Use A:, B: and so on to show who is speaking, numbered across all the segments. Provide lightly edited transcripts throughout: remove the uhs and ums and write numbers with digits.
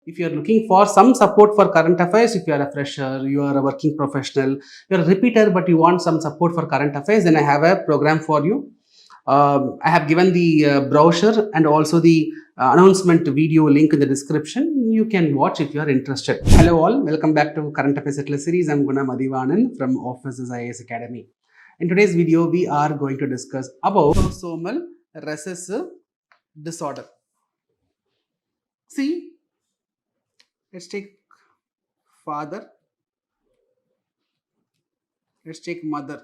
A: If you are looking for some support for current affairs, if you are a fresher, you are a working professional, you are a repeater, but you want some support for current affairs, then I have a program for you. I have given the brochure and also the announcement video link in the description. You can watch if you are interested. Hello all, welcome back to Current Affairs Hitlist series. I am Guna Mathivanan from Offices IAS Academy. In today's video, we are going to discuss about autosomal recessive disorder. See, let's take father, let's take mother,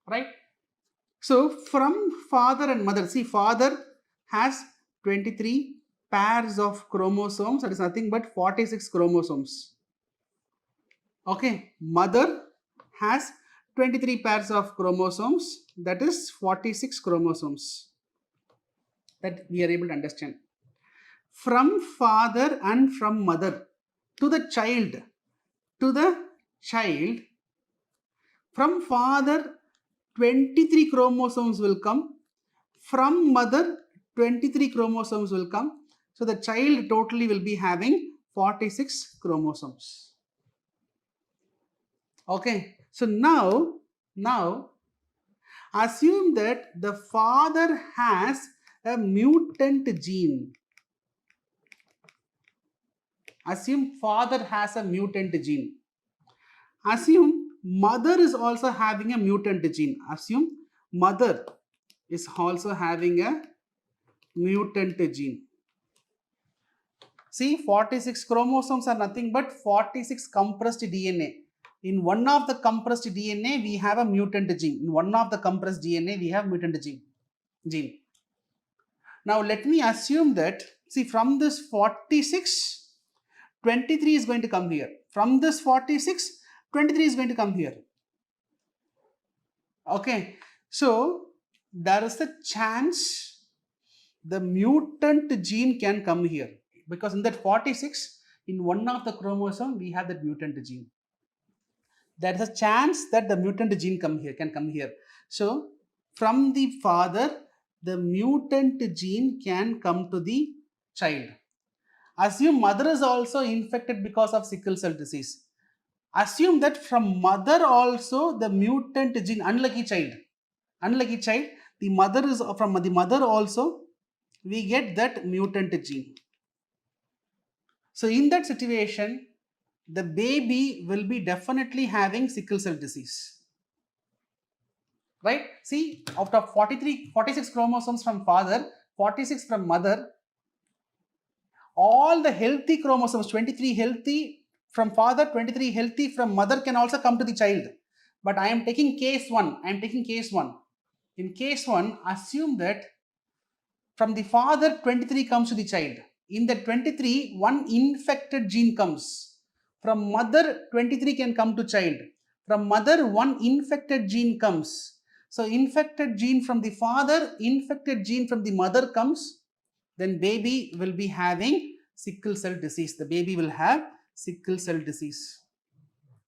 A: right? So from father and mother, see, father has 23 pairs of chromosomes, that is nothing but 46 chromosomes. Okay, mother has 23 pairs of chromosomes, that is 46 chromosomes. That we are able to understand. From father and from mother to the child, from father 23 chromosomes will come, from mother 23 chromosomes will come. So the child totally will be having 46 chromosomes. Okay, so now assume that the father has a mutant gene. Assume father has a mutant gene. Assume mother is also having a mutant gene. Assume mother is also having a mutant gene. See, 46 chromosomes are nothing but 46 compressed DNA. In one of the compressed DNA, we have a mutant gene. In one of the compressed DNA, we have mutant gene. Now, let me assume that, see, from this 46, 23 is going to come here. From this 46, 23 is going to come here. Okay, so there is a chance the mutant gene can come here, because in that 46, in one of the chromosome, we have that mutant gene. There is a chance that the mutant gene can come here. So from the father, the mutant gene can come to the child. Assume mother is also infected because of sickle cell disease. Assume that from mother also the mutant gene, unlucky child, the mother is from the mother also we get that mutant gene. So in that situation, the baby will be definitely having sickle cell disease. Right? See, out of 46 chromosomes from father, 46 from mother, all the healthy chromosomes, 23 healthy from father, 23 healthy from mother can also come to the child. But I am taking case 1. In case 1, assume that from the father, 23 comes to the child. In the 23, one infected gene comes. From mother, 23 can come to child. From mother, one infected gene comes. So infected gene from the father, infected gene from the mother comes. Then baby will be having sickle cell disease. The baby will have sickle cell disease.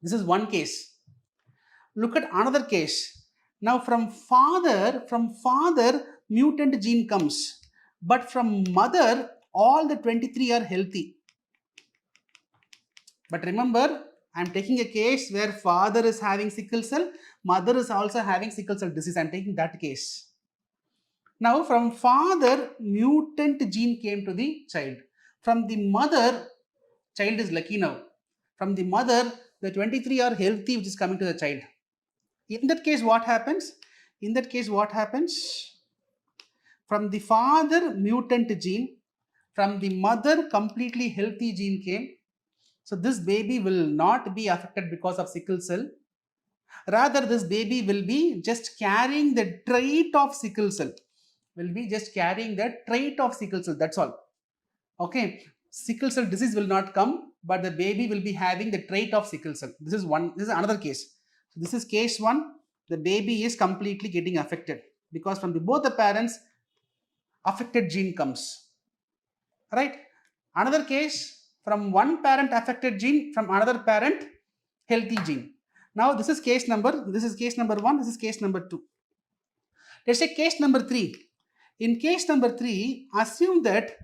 A: This is one case. Look at another case. Now from father, mutant gene comes. But from mother, all the 23 are healthy. But remember, I am taking a case where father is having sickle cell, mother is also having sickle cell disease. I am taking that case. Now from father, mutant gene came to the child. From the mother, child is lucky now. From the mother, the 23 are healthy, which is coming to the child. In that case, what happens? From the father, mutant gene. From the mother, completely healthy gene came. So this baby will not be affected because of sickle cell. Rather, this baby will be just carrying the trait of sickle cell. That's all. Okay. Sickle cell disease will not come, but the baby will be having the trait of sickle cell. This is another case. So this is case 1. The baby is completely getting affected because from both the parents, affected gene comes. Right? Another case, from one parent affected gene, from another parent healthy gene. Now this is case number 1, this is case number 2. Let's say case number 3. In case number 3, assume that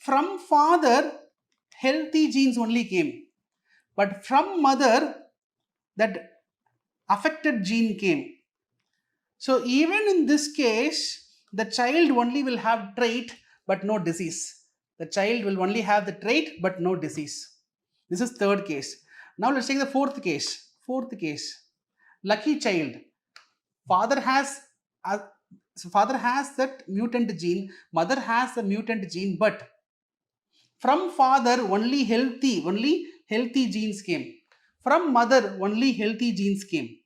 A: from father, healthy genes only came, but from mother, that affected gene came. So even in this case, the child only will have trait but no disease. The child will only have the trait but no disease. This is third case. Now let's take the fourth case. Fourth case. Lucky child. Father has a, so father has that mutant gene, mother has the mutant gene, but from father only healthy genes came. From mother only healthy genes came.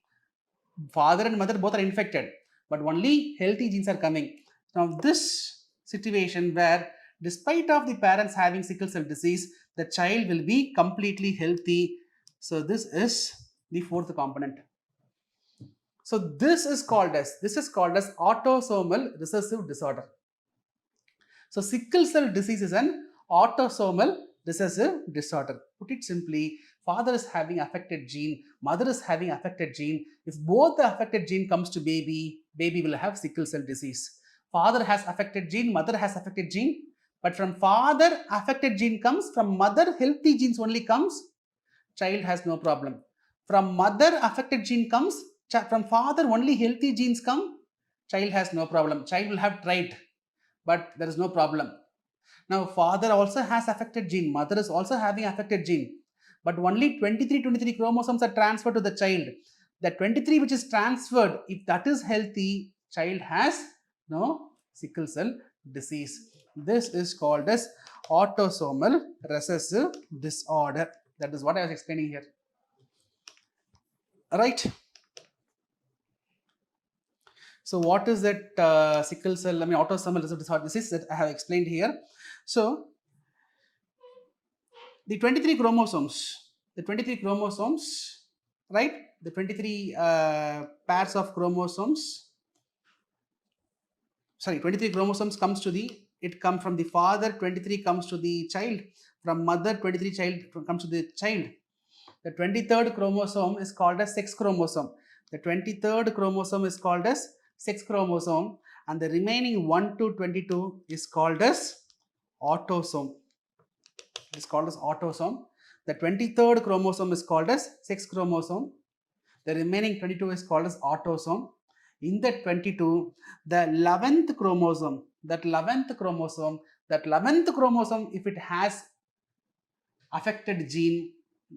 A: Father and mother both are infected, but only healthy genes are coming. Now this situation where despite of the parents having sickle cell disease, the child will be completely healthy. So this is the fourth component. So this is called as autosomal recessive disorder. So sickle cell disease is an autosomal recessive disorder. Put it simply, father is having affected gene, mother is having affected gene. If both the affected gene comes to baby, baby will have sickle cell disease. Father has affected gene, mother has affected gene, but from father affected gene comes, from mother healthy genes only comes, child has no problem. From mother affected gene comes, from father only healthy genes come, child has no problem. Child will have trait, but there is no problem. Now father also has affected gene, mother is also having affected gene, but only 23 chromosomes are transferred to the child. The 23 which is transferred, if that is healthy, child has no sickle cell disease. This is called as autosomal recessive disorder. That is what I was explaining here. Right. So what is that sickle cell, autosomal recessive disorder? This is that I have explained here. So the 23 chromosomes, right? The 23 pairs of chromosomes, 23 chromosomes comes to it comes from the father, 23 comes to the child, from mother, 23 comes to the child. The 23rd chromosome is called as sex chromosome. The 23rd chromosome is called as sex chromosome, and the remaining 1 to 22 is called as autosome. It is called as autosome. The 23rd chromosome is called as sex chromosome. The remaining 22 is called as autosome. In that 22, the 11th chromosome, if it has affected gene,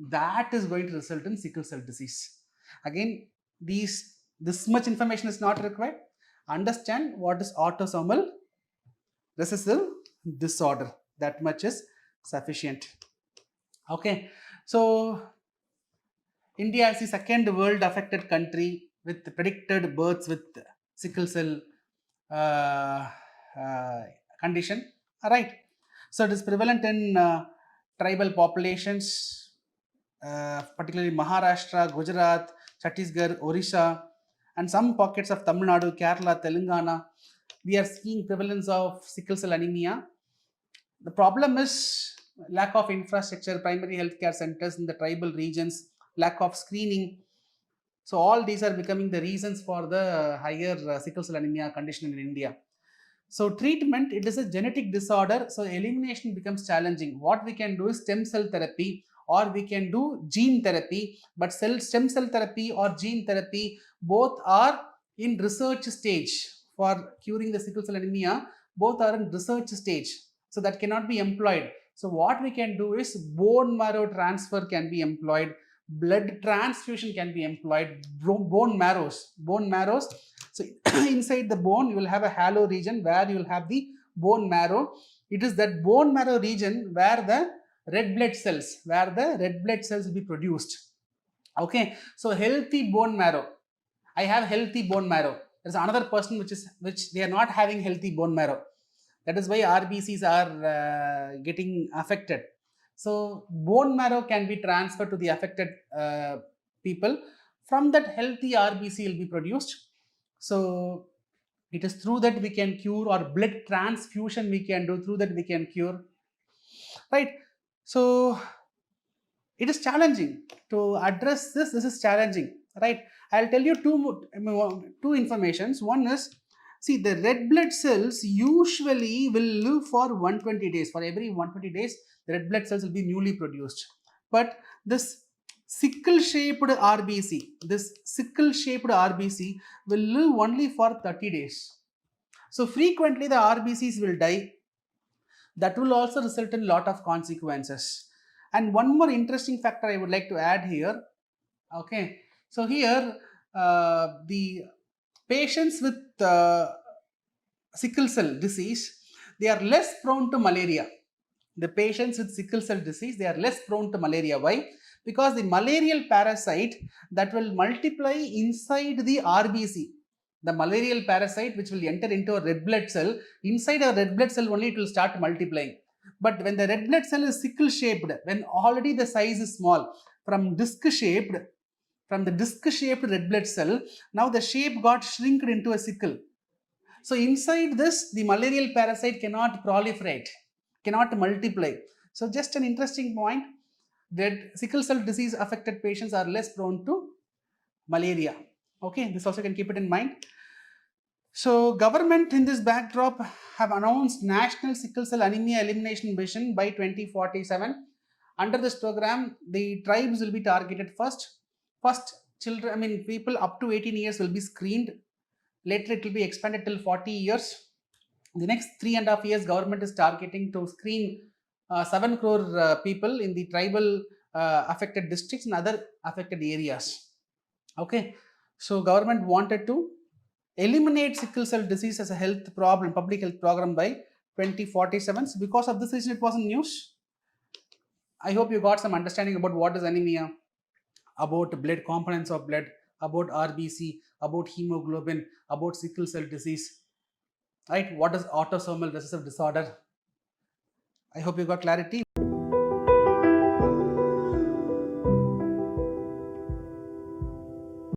A: that is going to result in sickle cell disease. Again, this much information is not required. Understand what is autosomal recessive disorder. That much is sufficient. Okay, so India is the second world affected country with predicted births with sickle cell condition. All right, so it is prevalent in tribal populations, particularly Maharashtra, Gujarat, Chhattisgarh, Orissa, and some pockets of Tamil Nadu, Kerala, Telangana. We are seeing prevalence of sickle cell anemia. The problem is lack of infrastructure, primary healthcare centers in the tribal regions, lack of screening. So all these are becoming the reasons for the higher sickle cell anemia condition in India. So treatment, it is a genetic disorder, so elimination becomes challenging. What we can do is stem cell therapy, or we can do gene therapy, but stem cell therapy or gene therapy both are in research stage. For curing the sickle cell anemia, both are in research stage, so that cannot be employed. So what we can do is bone marrow transfer can be employed, blood transfusion can be employed, bone marrows. So inside the bone you will have a halo region where you will have the bone marrow. It is that bone marrow region where the red blood cells will be produced. Okay, so healthy bone marrow, I have healthy bone marrow. There's another person which they are not having healthy bone marrow. That is why RBCs are getting affected. So bone marrow can be transferred to the affected people. From that, healthy RBC will be produced. So it is through that we can cure, or blood transfusion we can do, through that we can cure. Right. So it is challenging to address this. This is challenging. Right. I'll tell you two informations. One is See, the red blood cells usually will live for 120 days. For every 120 days, the red blood cells will be newly produced. But this sickle shaped RBC will live only for 30 days. So frequently the RBCs will die. That will also result in a lot of consequences. And one more interesting factor I would like to add here. Okay, so here the patients with sickle cell disease, they are less prone to malaria. The patients with sickle cell disease, they are less prone to malaria. Why? Because the malarial parasite that will multiply inside the RBC, the malarial parasite which will enter into a red blood cell, inside a red blood cell only it will start multiplying. But when the red blood cell is sickle shaped, when already the size is small, from the disc shaped red blood cell, now the shape got shrinked into a sickle. So inside this, the malarial parasite cannot proliferate, cannot multiply. So just an interesting point, that sickle cell disease affected patients are less prone to malaria. Okay, this also can keep it in mind. So government in this backdrop have announced National Sickle Cell Anemia Elimination Vision by 2047. Under this program, the tribes will be targeted first. First, children, people up to 18 years will be screened. Later, it will be expanded till 40 years. The next 3.5 years, government is targeting to screen 7 crore people in the tribal affected districts and other affected areas. Okay, so government wanted to eliminate sickle cell disease as a health problem, public health program by 2047. So because of this reason, it was in news. I hope you got some understanding about what is anemia, about blood components of blood, about RBC, about hemoglobin, about sickle cell disease, right? What is autosomal recessive disorder? I hope you got clarity.